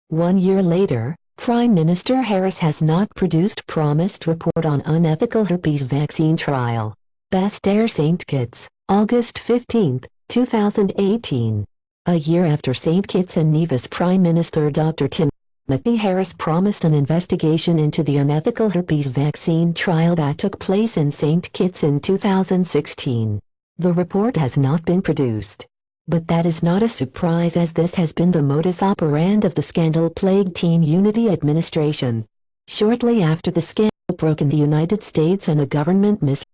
1 year later, Prime Minister Harris has not produced promised report on unethical herpes vaccine trial. Basse-Terre St. Kitts, August 15, 2018. A year after St. Kitts and Nevis Prime Minister Dr. Timothy Harris promised an investigation into the unethical herpes vaccine trial that took place in St. Kitts in 2016. The report has not been produced. But that is not a surprise, as this has been the modus operandi of the scandal-plagued Team Unity administration. Shortly after the scandal broke in the United States and the government misled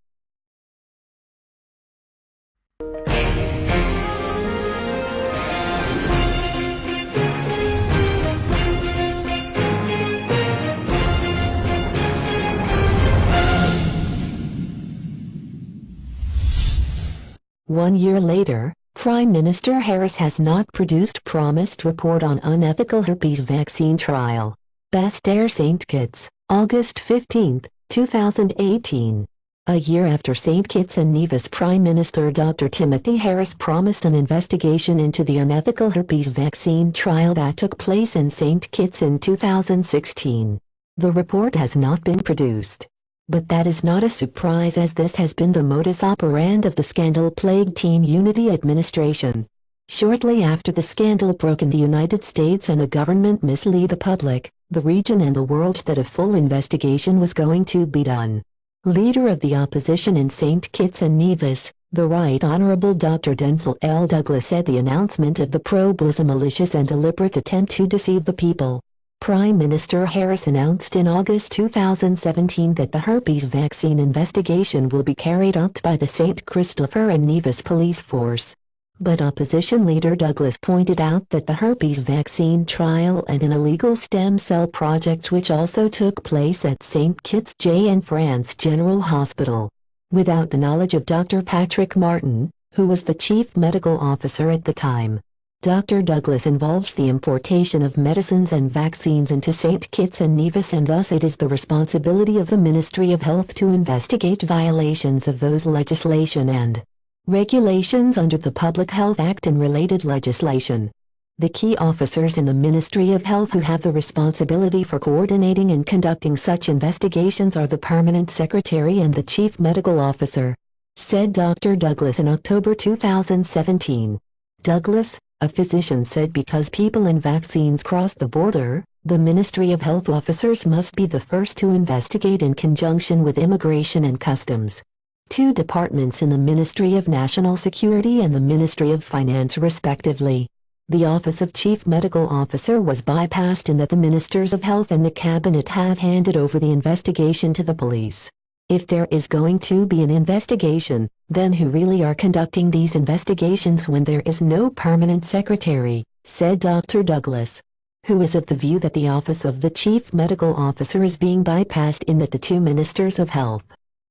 1 year later, Prime Minister Harris has not produced promised report on unethical herpes vaccine trial. Basse-Terre St. Kitts, August 15, 2018. A year after St. Kitts and Nevis Prime Minister Dr. Timothy Harris promised an investigation into the unethical herpes vaccine trial that took place in St. Kitts in 2016. The report has not been produced. But that is not a surprise, as this has been the modus operandi of the scandal-plagued Team Unity administration. Shortly after the scandal broke in the United States and the government misled the public, the region and the world that a full investigation was going to be done. Leader of the opposition in St. Kitts and Nevis, the Right Honourable Dr. Denzil L Douglas, said the announcement of the probe was a malicious and deliberate attempt to deceive the people. Prime Minister Harris announced in August 2017 that the herpes vaccine investigation will be carried out by the St. Christopher and Nevis police force. But opposition leader Douglas pointed out that the herpes vaccine trial and an illegal stem cell project which also took place at St. Kitts and France General Hospital. Without the knowledge of Dr. Patrick Martin, who was the chief medical officer at the time. Dr. Douglas involves the importation of medicines and vaccines into St. Kitts and Nevis, and thus it is the responsibility of the Ministry of Health to investigate violations of those legislation and regulations under the Public Health Act and related legislation. The key officers in the Ministry of Health who have the responsibility for coordinating and conducting such investigations are the Permanent Secretary and the Chief Medical Officer, said Dr. Douglas in October 2017. Douglas, a physician, said because people and vaccines cross the border, the Ministry of Health officers must be the first to investigate in conjunction with Immigration and Customs. Two departments in the Ministry of National Security and the Ministry of Finance respectively. The Office of Chief Medical Officer was bypassed in that the Ministers of Health and the Cabinet have handed over the investigation to the police. If there is going to be an investigation, then who really are conducting these investigations when there is no permanent secretary, said Dr. Douglas, who is of the view that the office of the Chief Medical Officer is being bypassed in that the two Ministers of Health,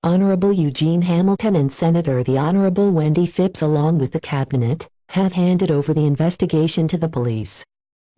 Honorable Eugene Hamilton and Senator the Honorable Wendy Phipps, along with the Cabinet, have handed over the investigation to the police.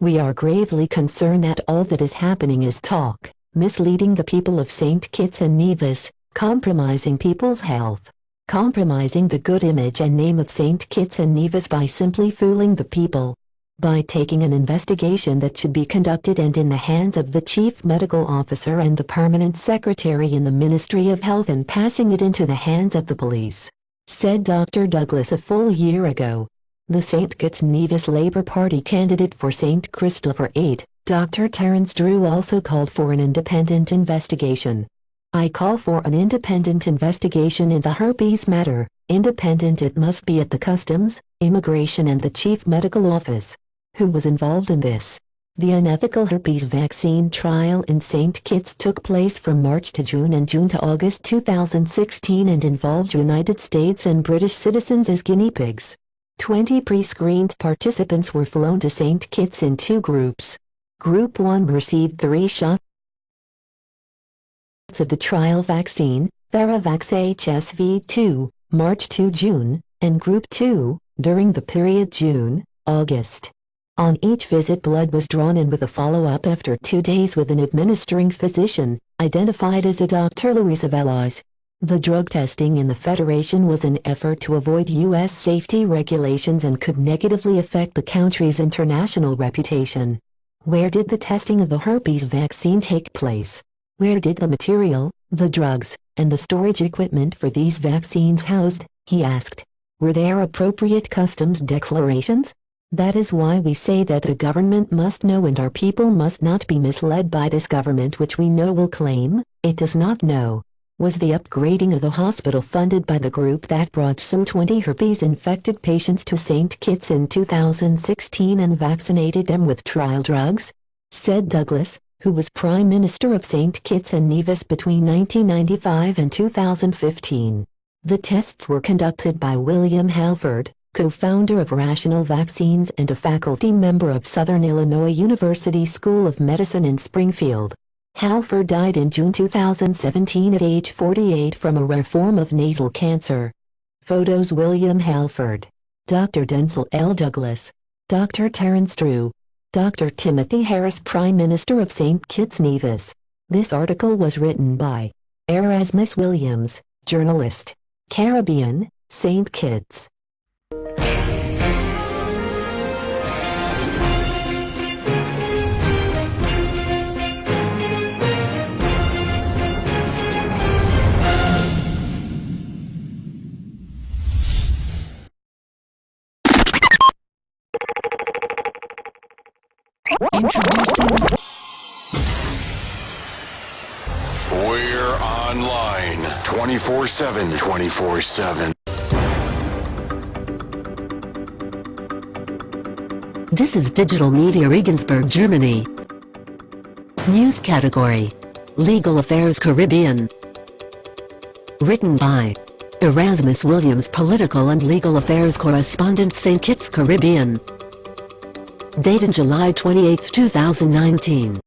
We are gravely concerned that all that is happening is talk, misleading the people of St. Kitts and Nevis, compromising people's health, compromising the good image and name of St. Kitts and Nevis by simply fooling the people, by taking an investigation that should be conducted and in the hands of the Chief Medical Officer and the Permanent Secretary in the Ministry of Health and passing it into the hands of the police, said Dr. Douglas a full year ago. The St. Kitts Nevis Labour Party candidate for St. Christopher 8, Dr. Terence Drew, also called for an independent investigation. I call for an independent investigation in the herpes matter. Independent it must be at the Customs, Immigration and the Chief Medical Office. Who was involved in this? The unethical herpes vaccine trial in St. Kitts took place from March to June and June to August 2016 and involved United States and British citizens as guinea pigs. 20 pre-screened participants were flown to St. Kitts in two groups. Group 1 received 3 shots of the trial vaccine, Theravax HSV-2, March to June, and Group 2, during the period June-August. On each visit blood was drawn in with a follow-up after 2 days with an administering physician, identified as a Dr. Louisa Veloz. The drug testing in the Federation was an effort to avoid U.S. safety regulations and could negatively affect the country's international reputation. Where did the testing of the herpes vaccine take place? Where did the material, the drugs, and the storage equipment for these vaccines housed? He asked. Were there appropriate customs declarations? That is why we say that the government must know and our people must not be misled by this government which we know will claim it does not know. Was the upgrading of the hospital funded by the group that brought some 20 herpes-infected patients to St. Kitts in 2016 and vaccinated them with trial drugs? Said Douglas, who was Prime Minister of St. Kitts and Nevis between 1995 and 2015. The tests were conducted by William Halford, co-founder of Rational Vaccines and a faculty member of Southern Illinois University School of Medicine in Springfield. Halford died in June 2017 at age 48 from a rare form of nasal cancer. Photos: William Halford, Dr. Denzil L Douglas, Dr. Terence Drew, Dr. Timothy Harris, Prime Minister of St. Kitts Nevis. This article was written by Erasmus Williams, journalist, Caribbean, St. Kitts. Introducing. We're online 24/7. 24/7. This is Digital Media Regensburg, Germany. News category: Legal Affairs Caribbean. Written by Erasmus Williams, Political and Legal Affairs Correspondent, St. Kitts, Caribbean. Dated July 28, 2019.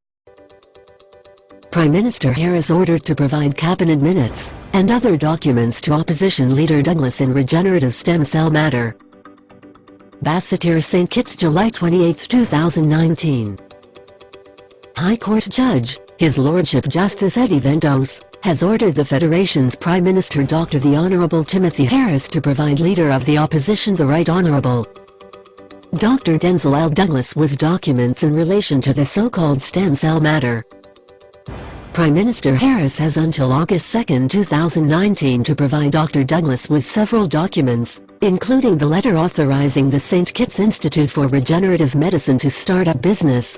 Prime Minister Harris ordered to provide cabinet minutes and other documents to opposition leader Douglas in regenerative stem cell matter. Basseterre, St. Kitts, July 28, 2019. High Court Judge, His Lordship Justice Eddy Ventose, has ordered the Federation's Prime Minister Dr. the Honourable Timothy Harris to provide Leader of the Opposition the Right Honourable Dr. Denzil L Douglas with documents in relation to the so-called stem cell matter. Prime Minister Harris has until August 2, 2019 to provide Dr. Douglas with several documents, including the letter authorizing the St. Kitts Institute for Regenerative Medicine to start up business,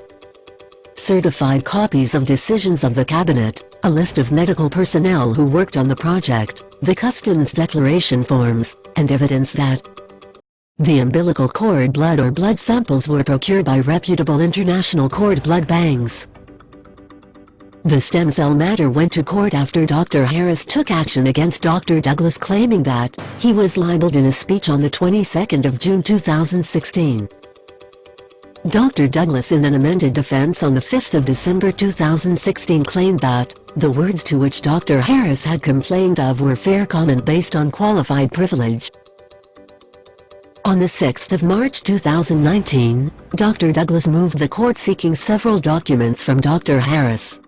certified copies of decisions of the Cabinet, a list of medical personnel who worked on the project, the customs declaration forms, and evidence that the umbilical cord blood or blood samples were procured by reputable international cord blood banks. The stem cell matter went to court after Dr. Harris took action against Dr. Douglas, claiming that he was libeled in a speech on the 22nd of June 2016. Dr. Douglas, in an amended defense on the 5th of December 2016, claimed that the words to which Dr. Harris had complained of were fair comment based on qualified privilege. On the 6th of March 2019, Dr. Douglas moved the court seeking several documents from Dr. Harris.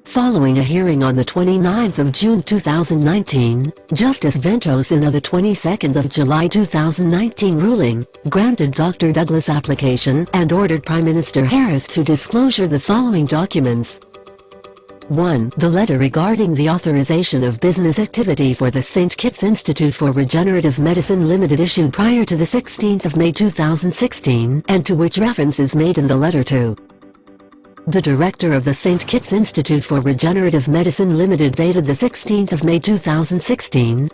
Following a hearing on the 29th of June 2019, Justice Ventose, in the 22nd of July 2019 ruling, granted Dr. Douglas' application and ordered Prime Minister Harris to disclosure the following documents. 1. The letter regarding the authorization of business activity for the St. Kitts Institute for Regenerative Medicine Limited, issued prior to the 16th of May 2016, and to which reference is made in the letter to the Director of the St. Kitts Institute for Regenerative Medicine Limited, dated the 16th of May 2016.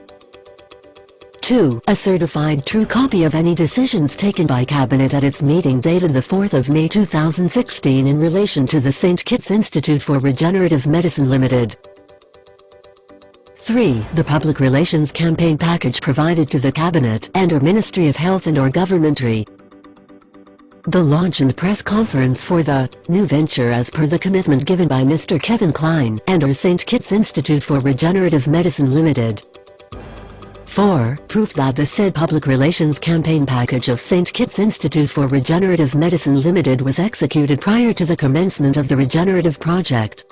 2. A certified true copy of any decisions taken by Cabinet at its meeting dated the 4th of May 2016 in relation to the St. Kitts Institute for Regenerative Medicine Limited. 3. The public relations campaign package provided to the Cabinet and/or Ministry of Health and/or Governmentry. The launch and press conference for the new venture as per the commitment given by Mr. Kevin Klein and/or St. Kitts Institute for Regenerative Medicine Limited. 4. Proof that the said public relations campaign package of St. Kitts Institute for Regenerative Medicine Limited was executed prior to the commencement of the regenerative project.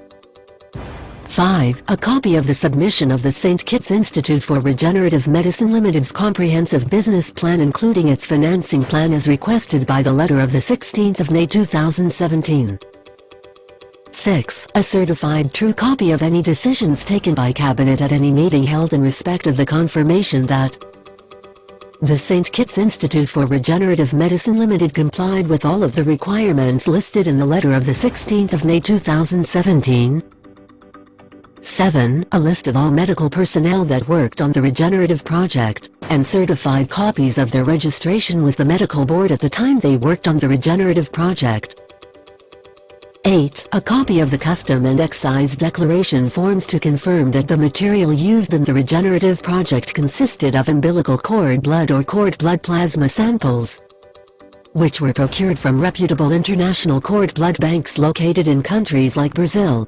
5. A copy of the submission of the St. Kitts Institute for Regenerative Medicine Limited's comprehensive business plan including its financing plan as requested by the letter of the 16th of May 2017. 6. A certified true copy of any decisions taken by Cabinet at any meeting held in respect of the confirmation that the St. Kitts Institute for Regenerative Medicine Limited complied with all of the requirements listed in the letter of the 16th of May 2017. 7. A list of all medical personnel that worked on the regenerative project, and certified copies of their registration with the medical board at the time they worked on the regenerative project. 8. A copy of the custom and excise declaration forms to confirm that the material used in the regenerative project consisted of umbilical cord blood or cord blood plasma samples, which were procured from reputable international cord blood banks located in countries like Brazil.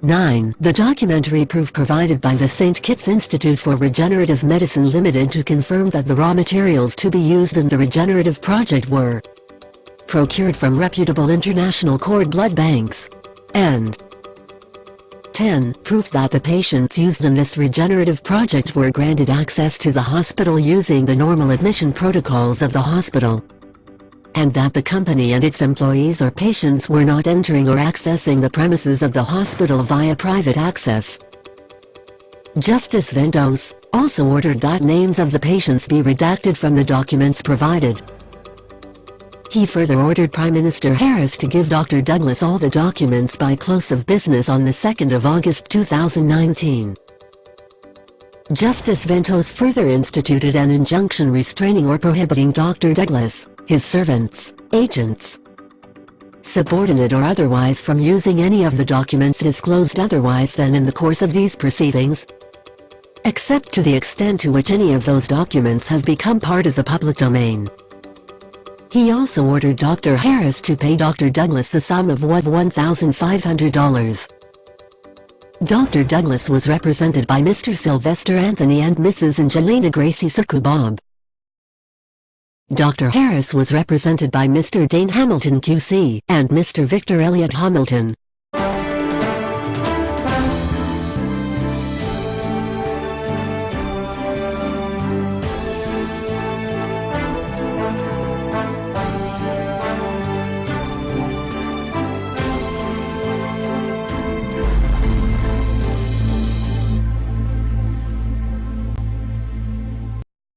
9. The documentary proof provided by the St. Kitts Institute for Regenerative Medicine Limited to confirm that the raw materials to be used in the regenerative project were procured from reputable international cord blood banks. And 10. Proof that the patients used in this regenerative project were granted access to the hospital using the normal admission protocols of the hospital, and that the company and its employees or patients were not entering or accessing the premises of the hospital via private access. Justice Ventose also ordered that names of the patients be redacted from the documents provided. He further ordered Prime Minister Harris to give Dr. Douglas all the documents by close of business on the 2nd of August 2019. Justice Ventose further instituted an injunction restraining or prohibiting Dr. Douglas, his servants, agents, subordinate or otherwise from using any of the documents disclosed otherwise than in the course of these proceedings, except to the extent to which any of those documents have become part of the public domain. He also ordered Dr. Harris to pay Dr. Douglas the sum of $1,500. Dr. Douglas was represented by Mr. Sylvester Anthony and Mrs. Angelina Gracie Sukubob. Dr. Harris was represented by Mr. Dane Hamilton QC and Mr. Victor Elliott Hamilton.